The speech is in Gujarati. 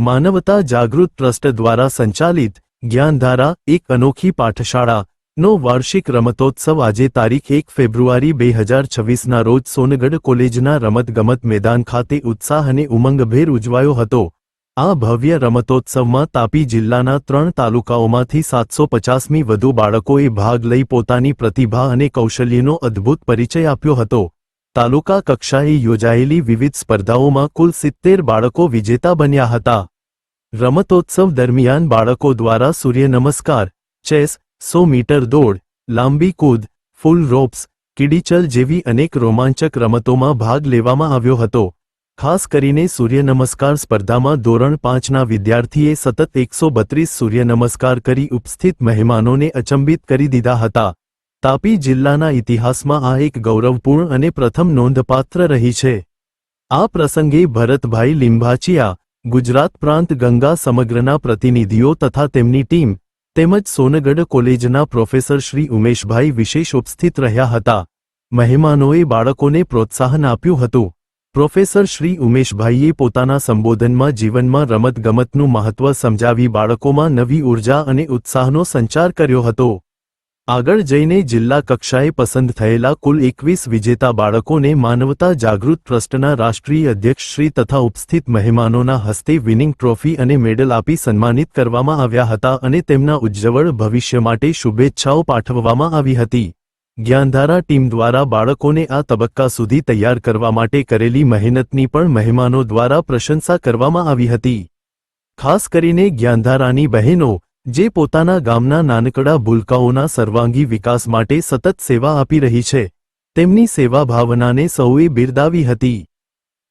માનવતા જાગૃત ટ્રસ્ટ દ્વારા સંચાલિત જ્ઞાનધારા એક અનોખી પાઠશાળાનો વાર્ષિક રમતોત્સવ આજે તારીખ 1 ફેબ્રુઆરી 2026ના રોજ સોનગઢ કોલેજના રમતગમત મેદાન ખાતે ઉત્સાહ અને ઉમંગભેર ઉજવાયો હતો। આ ભવ્ય રમતોત્સવમાં તાપી જિલ્લાના 3 તાલુકાઓમાંથી 750મી વધુ બાળકોએ ભાગ લઈ પોતાની પ્રતિભા અને કૌશલ્યનો અદ્ભુત પરિચય આપ્યો હતો। તાલુકા કક્ષાએ યોજાયેલી વિવિધ સ્પર્ધાઓમાં કુલ 70 બાળકો વિજેતા બન્યા હતા। રમતોત્સવ દરમિયાન બાળકો દ્વારા સૂર્ય નમસ્કાર, ચેસ, 100 મીટર દોડ, લાંબી કૂદ, ફૂલ રોપ્સ, કીડીચલ જેવી અનેક રોમાંચક રમતોમાં ભાગ લેવામાં આવ્યો હતો। ખાસ કરીને સૂર્ય નમસ્કાર સ્પર્ધામાં ધોરણ 5ના વિદ્યાર્થીએ સતત 132 સૂર્ય નમસ્કાર કરી ઉપસ્થિત મહેમાનોને અચંબિત કરી દીધા હતા। તાપી જિલ્લાના ઇતિહાસમાં આ એક ગૌરવપૂર્ણ અને પ્રથમ નોંધપાત્ર રહી છે। આ પ્રસંગે ભરતભાઈ લિંબાચિયા, ગુજરાત પ્રાંત ગંગા સમગ્રના પ્રતિનિધિઓ તથા તેમની ટીમ તેમજ સોનગઢ કોલેજના પ્રોફેસર શ્રી ઉમેશભાઈ વિશેષ ઉપસ્થિત રહ્યા હતા। મહેમાનોએ બાળકોને પ્રોત્સાહન આપ્યું હતું। પ્રોફેસર શ્રી ઉમેશભાઈએ પોતાના સંબોધનમાં જીવનમાં રમતગમતનું મહત્વ સમજાવી બાળકોમાં નવી ઉર્જા અને ઉત્સાહનો સંચાર કર્યો હતો। આગળ જઈને જિલ્લા કક્ષાએ પસંદ થયેલા કુલ 21 વિજેતા બાળકોને માનવતા જાગૃત ટ્રસ્ટના રાષ્ટ્રીય અધ્યક્ષ શ્રી તથા ઉપસ્થિત મહેમાનોના હસ્તે વિનિંગ ટ્રોફી અને મેડલ આપી સન્માનિત કરવામાં આવ્યા હતા અને તેમના ઉજ્જવળ ભવિષ્ય માટે શુભેચ્છાઓ પાઠવવામાં આવી હતી। જ્ઞાનધારા ટીમ દ્વારા બાળકોને આ તબક્કા સુધી તૈયાર કરવા માટે કરેલી મહેનતની પણ મહેમાનો દ્વારા પ્રશંસા કરવામાં આવી હતી। ખાસ કરીને જ્ઞાનધારાની બહેનો જે પોતાના ગામના નાનકડા ભૂલકાઓના સર્વાંગી વિકાસ માટે સતત સેવા આપી રહી છે, તેમની સેવા ભાવનાને સૌએ બિરદાવી હતી।